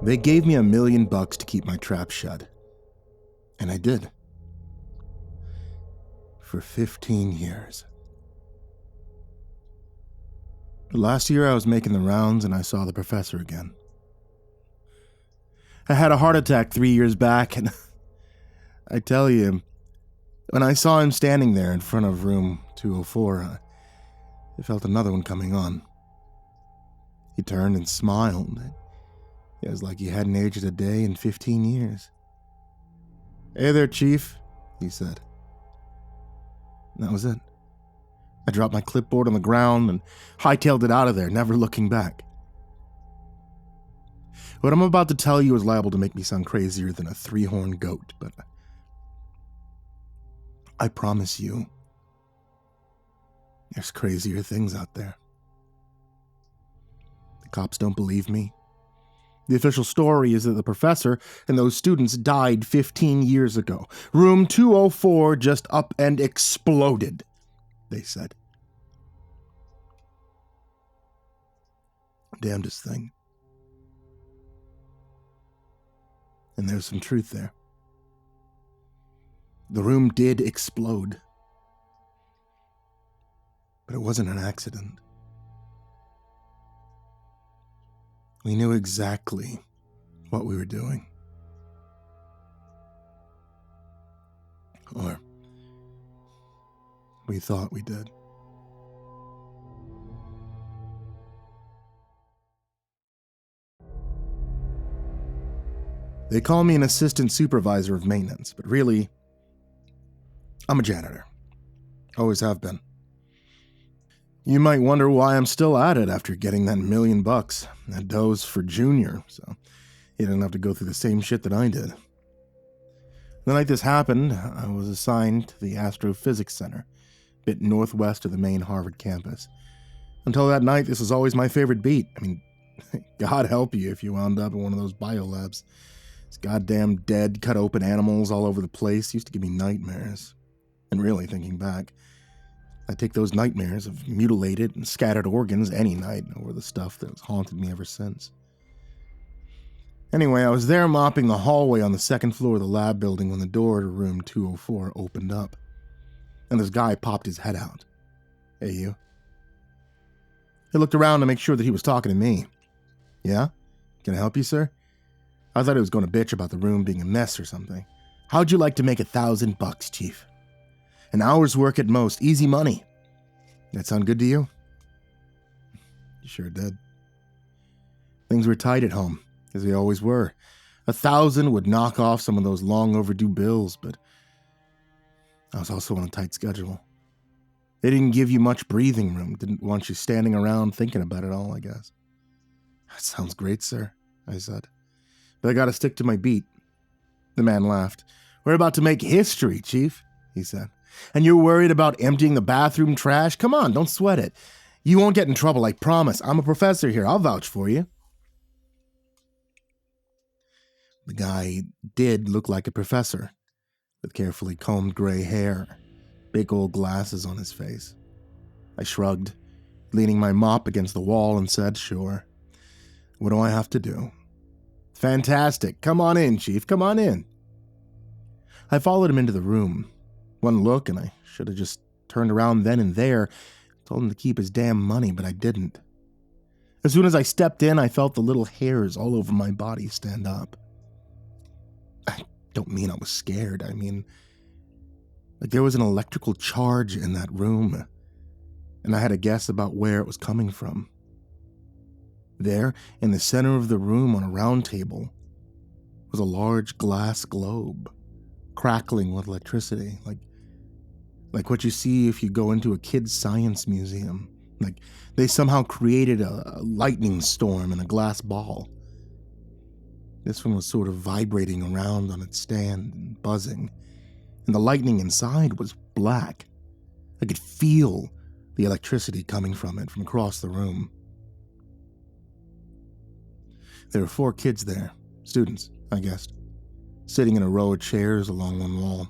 They gave me $1 million to keep my trap shut. And I did. For 15 years. Last year I was making the rounds and I saw the professor again. I had a heart attack 3 years back, and I tell you, when I saw him standing there in front of room 204, I felt another one coming on. He turned and smiled. It was like he hadn't aged a day in 15 years. "Hey there, Chief," he said. And that was it. I dropped my clipboard on the ground and hightailed it out of there, never looking back. What I'm about to tell you is liable to make me sound crazier than a 3-horned goat, but I promise you, there's crazier things out there. The cops don't believe me. The official story is that the professor and those students died 15 years ago. Room 204 just up and exploded, they said. Damnedest thing. And there's some truth there. The room did explode. But it wasn't an accident. We knew exactly what we were doing. Or we thought we did. They call me an assistant supervisor of maintenance, but really, I'm a janitor. Always have been. You might wonder why I'm still at it after getting that $1 million. That dough's for Junior, so he didn't have to go through the same shit that I did. The night this happened, I was assigned to the Astrophysics Center, a bit northwest of the main Harvard campus. Until that night, this was always my favorite beat. I mean, God help you if you wound up in one of those biolabs. These goddamn dead, cut open animals all over the place used to give me nightmares. And really, thinking back, I take those nightmares of mutilated and scattered organs any night over the stuff that's haunted me ever since. Anyway, I was there mopping the hallway on the second floor of the lab building when the door to room 204 opened up. And this guy popped his head out. "Hey, you." He looked around to make sure that he was talking to me. "Yeah? Can I help you, sir?" I thought he was going to bitch about the room being a mess or something. "How'd you like to make $1,000, Chief? An hour's work at most, easy money. That sound good to you?" He sure did. Things were tight at home, as they always were. 1,000 would knock off some of those long overdue bills, but I was also on a tight schedule. They didn't give you much breathing room, didn't want you standing around thinking about it all, I guess. "That sounds great, sir," I said. "But I gotta stick to my beat." The man laughed. "We're about to make history, Chief," he said. "And you're worried about emptying the bathroom trash? Come on, don't sweat it. You won't get in trouble, I promise. I'm a professor here. I'll vouch for you." The guy did look like a professor, with carefully combed gray hair, big old glasses on his face. I shrugged, leaning my mop against the wall, and said, "Sure. What do I have to do?" "Fantastic. Come on in, Chief. Come on in." I followed him into the room. One look, and I should have just turned around then and there, told him to keep his damn money, but I didn't. As soon as I stepped in, I felt the little hairs all over my body stand up. I don't mean I was scared. I mean, like there was an electrical charge in that room, and I had a guess about where it was coming from. There, in the center of the room on a round table, was a large glass globe, crackling with electricity, like what you see if you go into a kid's science museum. Like they somehow created a lightning storm in a glass ball. This one was sort of vibrating around on its stand and buzzing, and the lightning inside was black. I could feel the electricity coming from it from across the room. There were 4 kids there, students, I guessed, sitting in a row of chairs along one wall.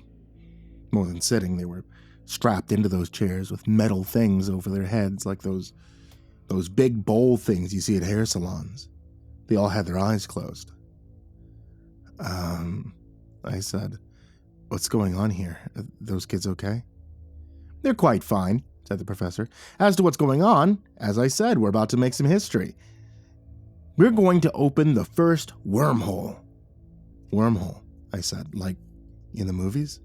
More than sitting, they were strapped into those chairs with metal things over their heads, like those big bowl things you see at hair salons. They all had their eyes closed. I said. What's going on here? Are those kids okay? They're quite fine, said the professor. As to what's going on, as I said, we're about to make some history. We're going to open the first wormhole. Wormhole, I said, like in the movies?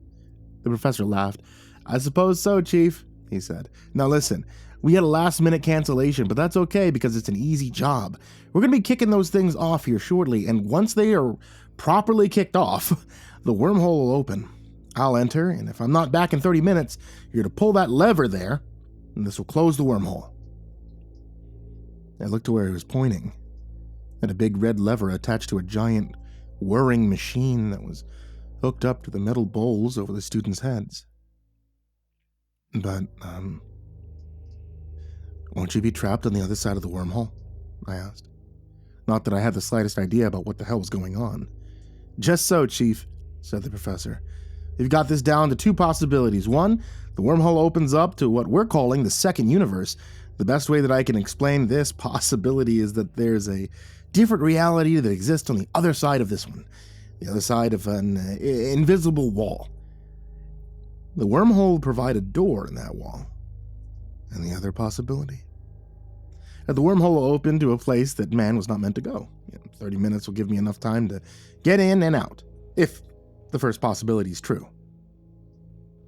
The professor laughed. I suppose so, Chief, he said. Now listen, we had a last-minute cancellation, but that's okay because it's an easy job. We're going to be kicking those things off here shortly, and once they are properly kicked off, the wormhole will open. I'll enter, and if I'm not back in 30 minutes, you're going to pull that lever there, and this will close the wormhole. I looked to where he was pointing, at a big red lever attached to a giant whirring machine that was hooked up to the metal bowls over the students' heads. But, won't you be trapped on the other side of the wormhole? I asked. Not that I had the slightest idea about what the hell was going on. Just so, Chief, said the professor. We've got this down to two possibilities. One, the wormhole opens up to what we're calling the second universe. The best way that I can explain this possibility is that there's a different reality that exists on the other side of this one, the other side of an invisible wall. The wormhole will provide a door in that wall. And the other possibility? The wormhole will open to a place that man was not meant to go. 30 minutes will give me enough time to get in and out, if the first possibility is true.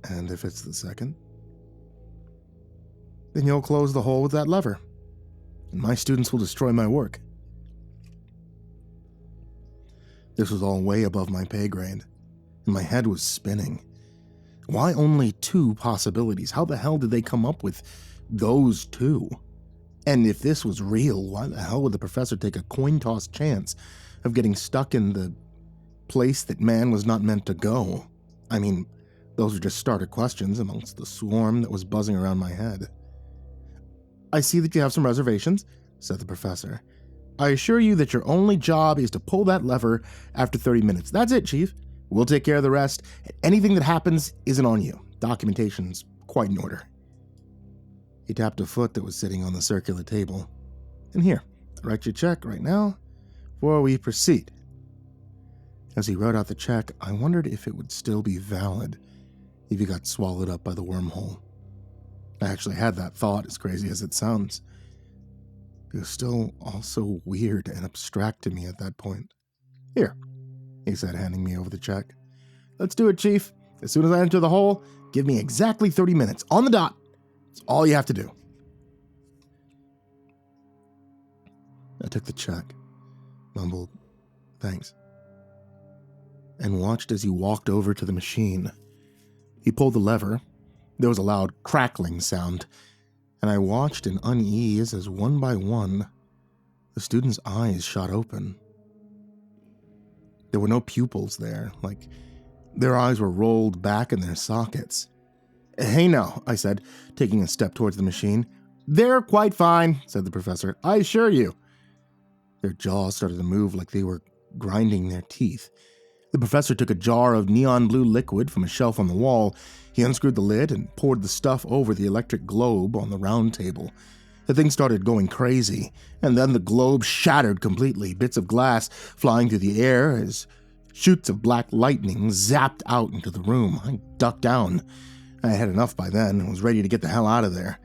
And if it's the second? Then you'll close the hole with that lever, and my students will destroy my work. This was all way above my pay grade, and my head was spinning. Why only two possibilities? How the hell did they come up with those two? And if this was real, why the hell would the professor take a coin-toss chance of getting stuck in the place that man was not meant to go? I mean, those were just starter questions amongst the swarm that was buzzing around my head. I see that you have some reservations, said the professor. I assure you that your only job is to pull that lever after 30 minutes. That's it, Chief. We'll take care of the rest. Anything that happens isn't on you. Documentation's quite in order. He tapped a foot that was sitting on the circular table. And here, write your check right now before we proceed. As he wrote out the check, I wondered if it would still be valid if he got swallowed up by the wormhole. I actually had that thought, as crazy as it sounds. It was still also weird and abstract to me at that point. Here, he said, handing me over the check. Let's do it, Chief. As soon as I enter the hole, give me exactly 30 minutes. On the dot. That's all you have to do. I took the check, mumbled, thanks, and watched as he walked over to the machine. He pulled the lever. There was a loud crackling sound, and I watched in unease as one by one, the students' eyes shot open. There were no pupils there, like their eyes were rolled back in their sockets. Hey now, I said, taking a step towards the machine. They're quite fine, said the professor. I assure you. Their jaws started to move like they were grinding their teeth. The professor took a jar of neon blue liquid from a shelf on the wall. He unscrewed the lid and poured the stuff over the electric globe on the round table. The thing started going crazy, and then the globe shattered completely, bits of glass flying through the air as shoots of black lightning zapped out into the room. I ducked down. I had enough by then and was ready to get the hell out of there.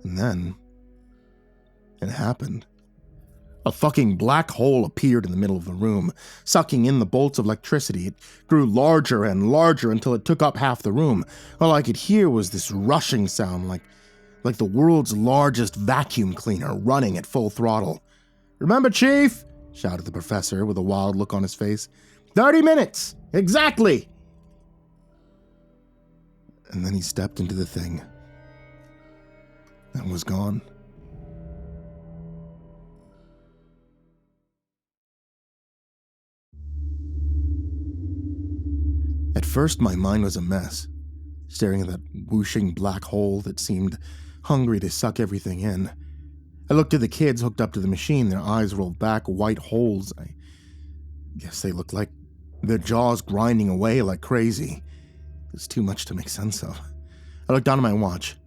And then it happened. A fucking black hole appeared in the middle of the room, sucking in the bolts of electricity. It grew larger and larger until it took up half the room. All I could hear was this rushing sound, like the world's largest vacuum cleaner running at full throttle. Remember, Chief? Shouted the professor with a wild look on his face. 30 minutes! Exactly! And then he stepped into the thing and was gone. At first, my mind was a mess, staring at that whooshing black hole that seemed hungry to suck everything in. I looked at the kids hooked up to the machine, their eyes rolled back, white holes. I guess they looked like their jaws grinding away like crazy. It was too much to make sense of. I looked down at my watch.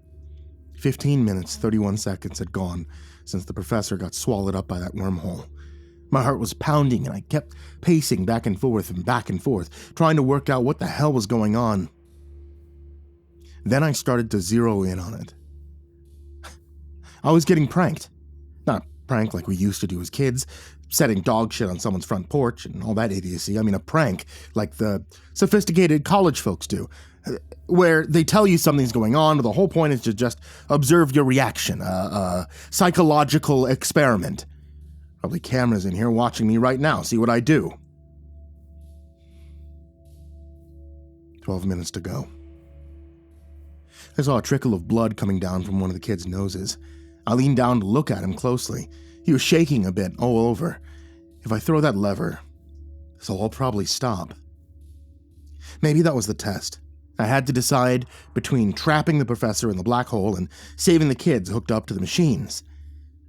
15 minutes, 31 seconds had gone since the professor got swallowed up by that wormhole. My heart was pounding, and I kept pacing back and forth, trying to work out what the hell was going on. Then I started to zero in on it. I was getting pranked. Not a prank like we used to do as kids, setting dog shit on someone's front porch and all that idiocy. I mean a prank like the sophisticated college folks do, where they tell you something's going on, but the whole point is to just observe your reaction, a psychological experiment. Probably cameras in here watching me right now, see what I do. 12 minutes to go. I saw a trickle of blood coming down from one of the kids' noses. I leaned down to look at him closely. He was shaking a bit all over. If I throw that lever, this'll all probably stop. Maybe that was the test. I had to decide between trapping the professor in the black hole and saving the kids hooked up to the machines.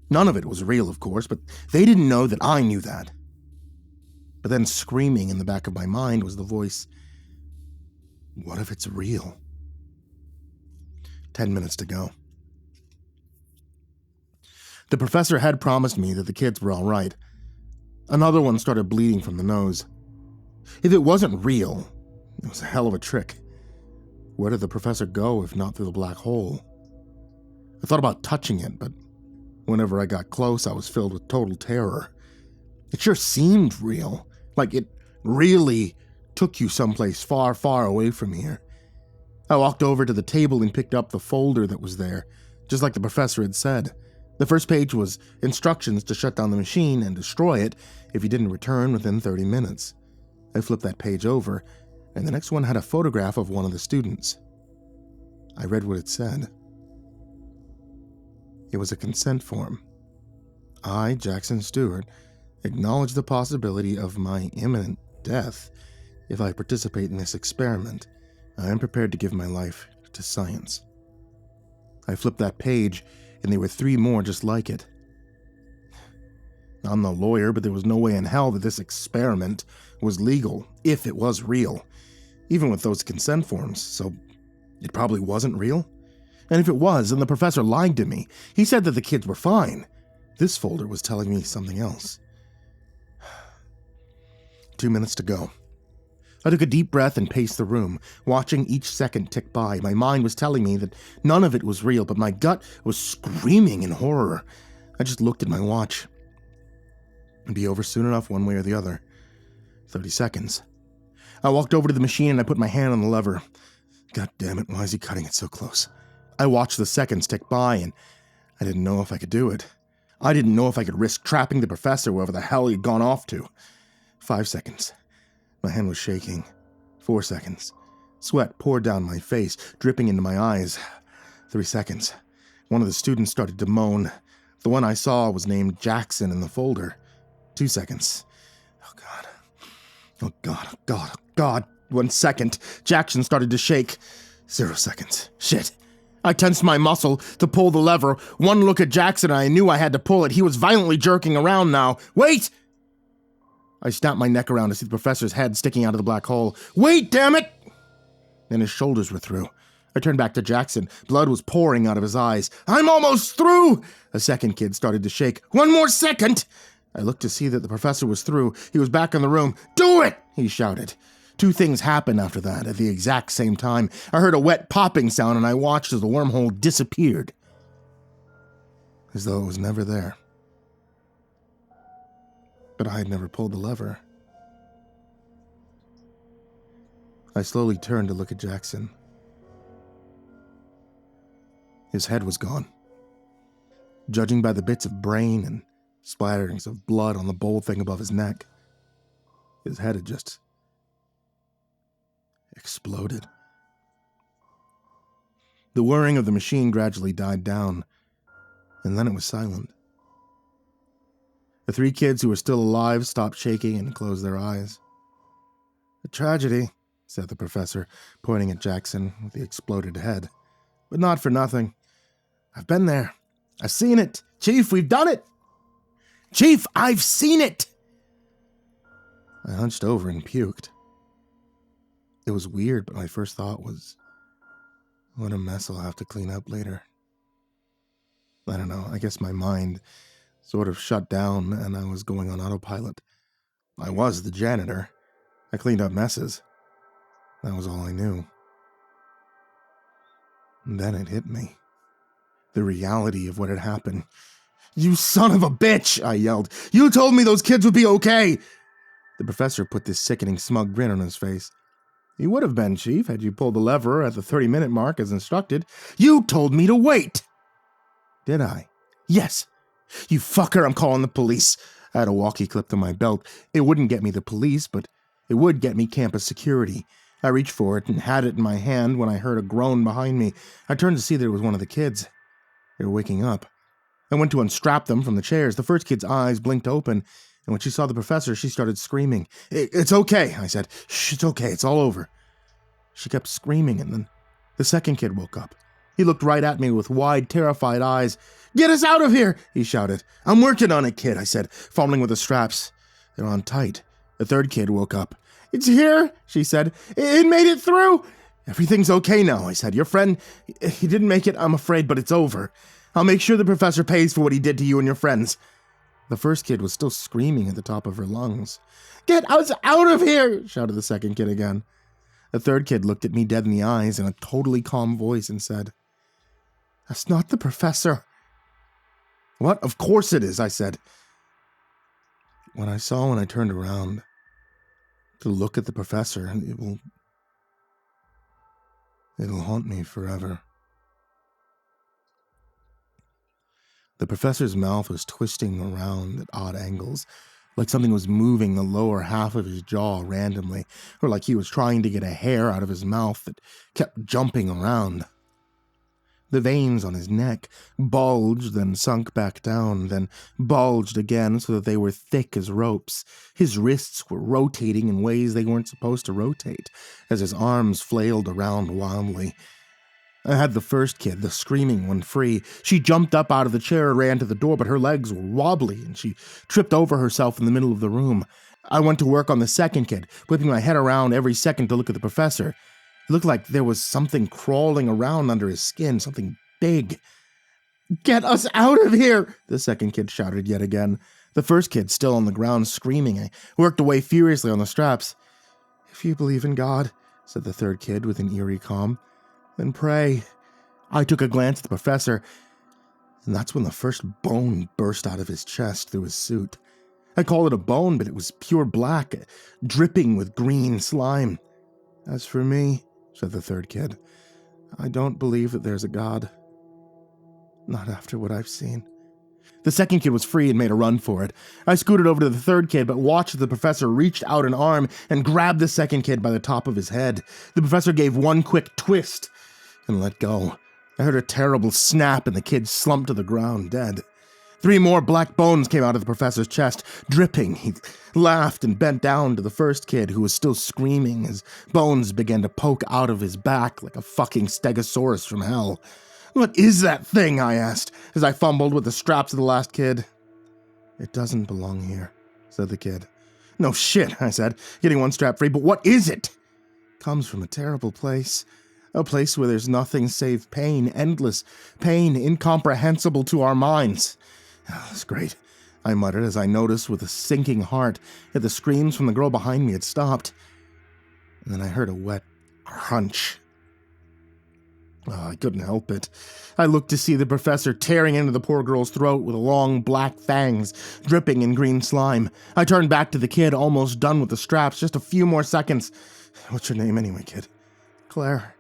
None of it was real, of course, but they didn't know that I knew that. But then screaming in the back of my mind was the voice, what if it's real? 10 minutes to go. The professor had promised me that the kids were all right. Another one started bleeding from the nose. If it wasn't real, it was a hell of a trick. Where did the professor go if not through the black hole? I thought about touching it, but whenever I got close, I was filled with total terror. It sure seemed real, like it really took you someplace far, far away from here. I walked over to the table and picked up the folder that was there, just like the professor had said. The first page was instructions to shut down the machine and destroy it if you didn't return within 30 minutes. I flipped that page over, and the next one had a photograph of one of the students. I read what it said. It was a consent form. I, Jackson Stewart, acknowledge the possibility of my imminent death if I participate in this experiment. I am prepared to give my life to science. I flipped that page, and there were 3 more just like it. I'm no lawyer, but there was no way in hell that this experiment was legal, if it was real, even with those consent forms, so it probably wasn't real? And if it was, then the professor lied to me. He said that the kids were fine. This folder was telling me something else. 2 minutes to go. I took a deep breath and paced the room, watching each second tick by. My mind was telling me that none of it was real, but my gut was screaming in horror. I just looked at my watch. It'd be over soon enough one way or the other. 30 seconds. I walked over to the machine and I put my hand on the lever. God damn it, why is he cutting it so close? I watched the seconds tick by and I didn't know if I could do it. I didn't know if I could risk trapping the professor wherever the hell he'd gone off to. 5 seconds. My hand was shaking. 4 seconds. Sweat poured down my face, dripping into my eyes. 3 seconds. One of the students started to moan. The one I saw was named Jackson in the folder. 2 seconds. Oh God. Oh God, oh God, oh God. 1 second. Jackson started to shake. 0 seconds. Shit. I tensed my muscle to pull the lever. One look at Jackson and I knew I had to pull it. He was violently jerking around now. Wait! I snapped my neck around to see the professor's head sticking out of the black hole. Wait, damn it! Then his shoulders were through. I turned back to Jackson. Blood was pouring out of his eyes. I'm almost through! A second kid started to shake. 1 more second! I looked to see that the professor was through. He was back in the room. Do it! He shouted. 2 things happened after that at the exact same time. I heard a wet popping sound and I watched as the wormhole disappeared. As though it was never there. But I had never pulled the lever. I slowly turned to look at Jackson. His head was gone. Judging by the bits of brain and splatterings of blood on the bowl thing above his neck, his head had just exploded. The whirring of the machine gradually died down, and then it was silent. The 3 kids who were still alive stopped shaking and closed their eyes. A tragedy, said the professor, pointing at Jackson with the exploded head. But not for nothing. I've been there. I've seen it. Chief, we've done it. Chief, I've seen it. I hunched over and puked. It was weird, but my first thought was, what a mess I'll have to clean up later. I don't know, I guess my mind sort of shut down, and I was going on autopilot. I was the janitor. I cleaned up messes. That was all I knew. And then it hit me. The reality of what had happened. "You son of a bitch!" I yelled. "You told me those kids would be okay!" The professor put this sickening smug grin on his face. "You would have been, Chief, had you pulled the lever at the 30-minute mark as instructed." "You told me to wait!" "Did I?" "Yes." "You fucker, I'm calling the police." I had a walkie clip to my belt. It wouldn't get me the police, but it would get me campus security. I reached for it and had it in my hand when I heard a groan behind me. I turned to see that it was one of the kids. They were waking up. I went to unstrap them from the chairs. The first kid's eyes blinked open, and when she saw the professor, she started screaming. It's okay," I said. "Shh, it's okay, it's all over." She kept screaming, and then the second kid woke up. He looked right at me with wide, terrified eyes. "Get us out of here," he shouted. "I'm working on it, kid," I said, fumbling with the straps. They're on tight. The third kid woke up. "It's here," she said. "It made it through." "Everything's okay now," I said. "Your friend, he didn't make it, I'm afraid, but it's over. I'll make sure the professor pays for what he did to you and your friends." The first kid was still screaming at the top of her lungs. "Get us out of here," shouted the second kid again. The third kid looked at me dead in the eyes in a totally calm voice and said, "That's not the professor." "What? Of course it is," I said. What I saw when I turned around to look at the professor, it'll haunt me forever. The professor's mouth was twisting around at odd angles, like something was moving the lower half of his jaw randomly, or like he was trying to get a hair out of his mouth that kept jumping around. The veins on his neck bulged, then sunk back down, then bulged again so that they were thick as ropes. His wrists were rotating in ways they weren't supposed to rotate, as his arms flailed around wildly. I had the first kid, the screaming one, free. She jumped up out of the chair and ran to the door, but her legs were wobbly, and she tripped over herself in the middle of the room. I went to work on the second kid, whipping my head around every second to look at the professor. It looked like there was something crawling around under his skin, something big. "Get us out of here!" the second kid shouted yet again. The first kid, still on the ground screaming, I worked away furiously on the straps. "If you believe in God," said the third kid with an eerie calm, "then pray." I took a glance at the professor, and that's when the first bone burst out of his chest through his suit. I call it a bone, but it was pure black, dripping with green slime. "As for me," said the third kid, "I don't believe that there's a God. Not after what I've seen." The second kid was free and made a run for it. I scooted over to the third kid, but watched as the professor reached out an arm and grabbed the second kid by the top of his head. The professor gave one quick twist and let go. I heard a terrible snap and the kid slumped to the ground, dead. 3 more black bones came out of the professor's chest, dripping. He laughed and bent down to the first kid, who was still screaming. His bones began to poke out of his back like a fucking stegosaurus from hell. "What is that thing?" I asked, as I fumbled with the straps of the last kid. "It doesn't belong here," said the kid. "No shit," I said, getting one strap free, "but what is it?" "It comes from a terrible place. A place where there's nothing save pain, endless pain, incomprehensible to our minds." "Oh, that's great," I muttered as I noticed with a sinking heart that the screams from the girl behind me had stopped. And then I heard a wet crunch. Oh, I couldn't help it. I looked to see the professor tearing into the poor girl's throat with long black fangs, dripping in green slime. I turned back to the kid, almost done with the straps, just a few more seconds. "What's your name anyway, kid?" "Claire."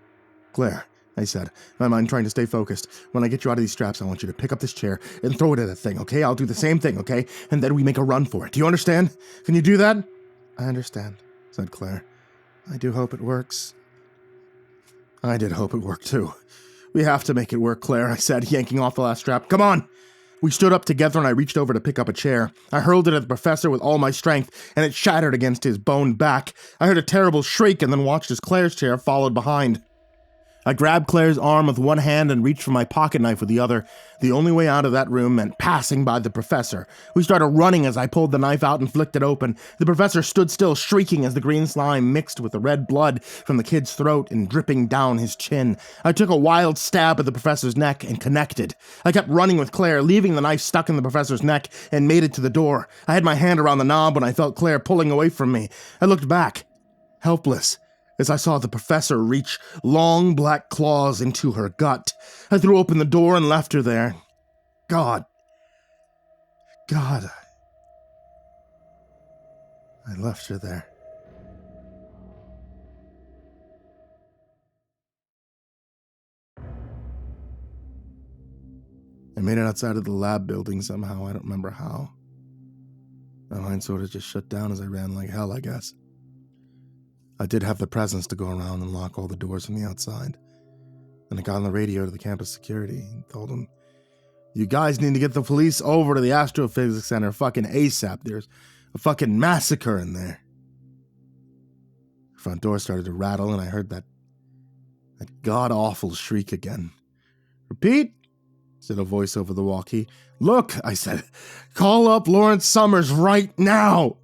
"Claire," I said, my mind trying to stay focused. "When I get you out of these straps, I want you to pick up this chair and throw it at that thing, okay? I'll do the same thing, okay? And then we make a run for it. Do you understand? Can you do that?" "I understand," said Claire. "I do hope it works." I did hope it worked, too. "We have to make it work, Claire," I said, yanking off the last strap. "Come on!" We stood up together and I reached over to pick up a chair. I hurled it at the professor with all my strength, and it shattered against his boned back. I heard a terrible shriek and then watched as Claire's chair followed behind. I grabbed Claire's arm with one hand and reached for my pocket knife with the other. The only way out of that room meant passing by the professor. We started running as I pulled the knife out and flicked it open. The professor stood still, shrieking as the green slime mixed with the red blood from the kid's throat and dripping down his chin. I took a wild stab at the professor's neck and connected. I kept running with Claire, leaving the knife stuck in the professor's neck, and made it to the door. I had my hand around the knob when I felt Claire pulling away from me. I looked back, helpless, as I saw the professor reach long black claws into her gut. I threw open the door and left her there. God, I left her there. I made it outside of the lab building somehow, I don't remember how. My mind sort of just shut down as I ran like hell, I guess. I did have the presence to go around and lock all the doors from the outside. And I got on the radio to the campus security and told them, "You guys need to get the police over to the Astrophysics Center fucking ASAP. There's a fucking massacre in there." The front door started to rattle and I heard that god-awful shriek again. "Repeat," said a voice over the walkie. "Look," I said, "call up Lawrence Summers right now."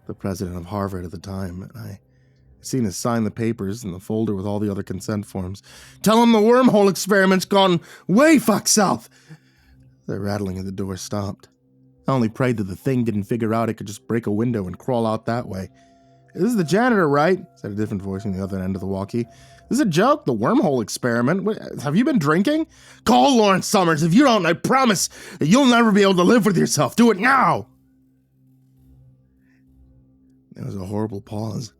The president of Harvard at the time, and I seen us sign the papers in the folder with all the other consent forms. "Tell him the wormhole experiment's gone way fuck south." The rattling of the door stopped. I only prayed that the thing didn't figure out it could just break a window and crawl out that way. "This is the janitor, right?" said a different voice from the other end of the walkie. "This is a joke, the wormhole experiment. Have you been drinking?" "Call Lawrence Summers. If you don't, I promise that you'll never be able to live with yourself. Do it now." There was a horrible pause.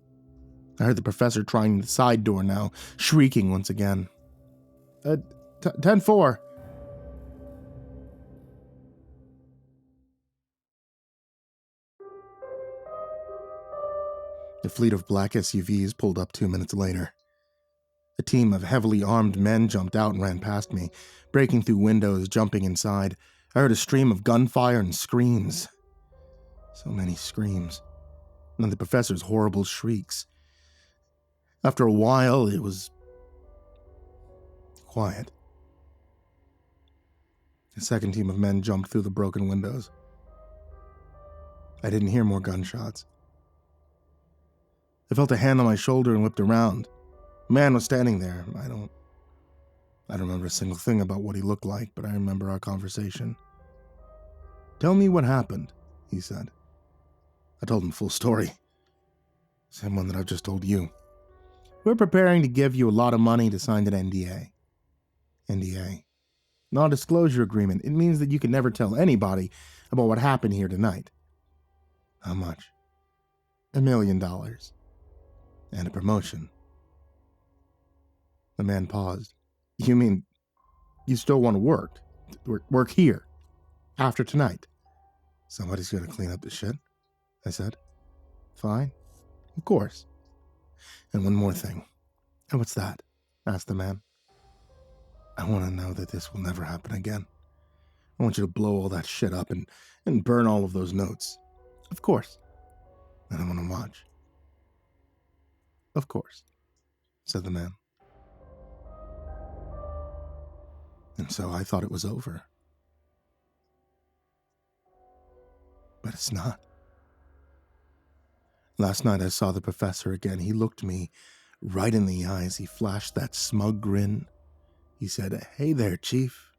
I heard the professor trying the side door now, shrieking once again. 10-4. The fleet of black SUVs pulled up 2 minutes later. A team of heavily armed men jumped out and ran past me, breaking through windows, jumping inside. I heard a stream of gunfire and screams. So many screams. And the professor's horrible shrieks. After a while, it was quiet. A second team of men jumped through the broken windows. I didn't hear more gunshots. I felt a hand on my shoulder and whipped around. A man was standing there. I don't remember a single thing about what he looked like, but I remember our conversation. "Tell me what happened," he said. I told him the full story. Same one that I've just told you. "We're preparing to give you a lot of money to sign an NDA. NDA. Non-disclosure agreement. It means that you can never tell anybody about what happened here tonight." "How much?" $1 million. And a promotion. The man paused. "You mean you still want to work? Work here? After tonight?" "Somebody's going to clean up the shit," I said. "Fine. Of course. And one more thing." "And what's that?" asked the man. "I want to know that this will never happen again. I want you to blow all that shit up and burn all of those notes." "Of course." "And I want to watch." "Of course," said the man. And so I thought it was over. But it's not. Last night I saw the professor again. He looked me right in the eyes. He flashed that smug grin. He said, "Hey there, Chief."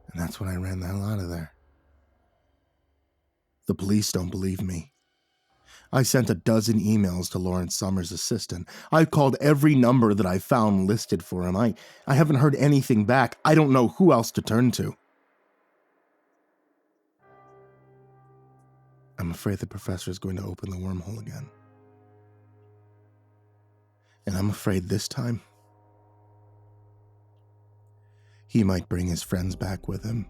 And that's when I ran the hell out of there. The police don't believe me. I sent a dozen emails to Lawrence Summers' assistant. I called every number that I found listed for him. I haven't heard anything back. I don't know who else to turn to. I'm afraid the professor is going to open the wormhole again. And I'm afraid this time, he might bring his friends back with him.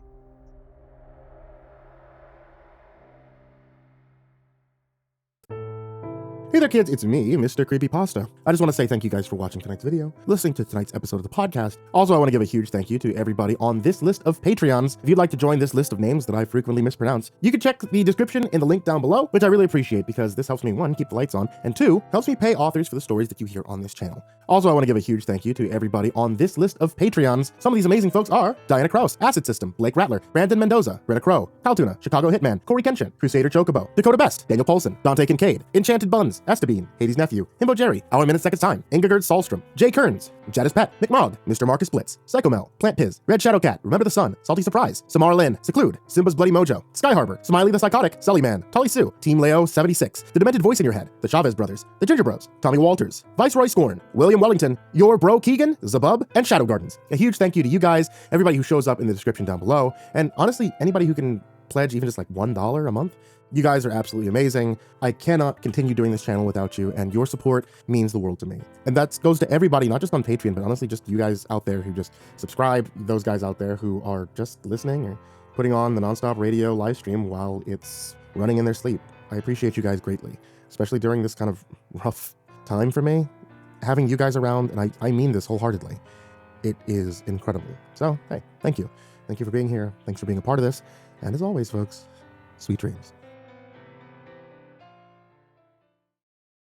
Hey there kids, it's me, Mr. Creepypasta. I just want to say thank you guys for watching tonight's video, listening to tonight's episode of the podcast. Also, I want to give a huge thank you to everybody on this list of Patreons. If you'd like to join this list of names that I frequently mispronounce, you can check the description in the link down below, which I really appreciate because this helps me, one, keep the lights on, and two, helps me pay authors for the stories that you hear on this channel. Also, I want to give a huge thank you to everybody on this list of Patreons. Some of these amazing folks are Kraus, AcidSystem, Blake Rattler, Brandon Mendoza, Brenna, Caltuna, ChicagoHitman, CoryxKenshin, CrusaderChocobo, Dakota Best, Daniel Poulsen, Dante Kinkade, Enchanted Buns, Estebean, HIDive's nephew, Himbo Jerry, Our Minute Seconds Time, Ingegerd Solstrom, Jay Kearns, Jadis Pet, McMog, Mr. Marcus Blitz, Psychomel, Plant Piz, Red Shadow Cat, Remember the Sun, Salty Surprise, Samara Lynn, Seclude, Simba's Bloody Mojo, Sky Harbor, Smiley the Psychotic, Sully Man, Tolly Sue, Team Leo 76, The Demented Voice in Your Head, The Chavez Brothers, The Ginger Bros, Tommy Walters, Viceroy Scorn, William Wellington, Your Bro Keegan, Zabub, and Shadow Gardens. A huge thank you to you guys, everybody who shows up in the description down below, and honestly, anybody who can pledge even just like $1 a month. You guys are absolutely amazing. I cannot continue doing this channel without you, and your support means the world to me. And that goes to everybody, not just on Patreon, but honestly just you guys out there who just subscribe, those guys out there who are just listening or putting on the nonstop radio live stream while it's running in their sleep. I appreciate you guys greatly, especially during this kind of rough time for me. Having you guys around, and I mean this wholeheartedly, it is incredible. So, hey, thank you. Thank you for being here. Thanks for being a part of this. And as always, folks, sweet dreams.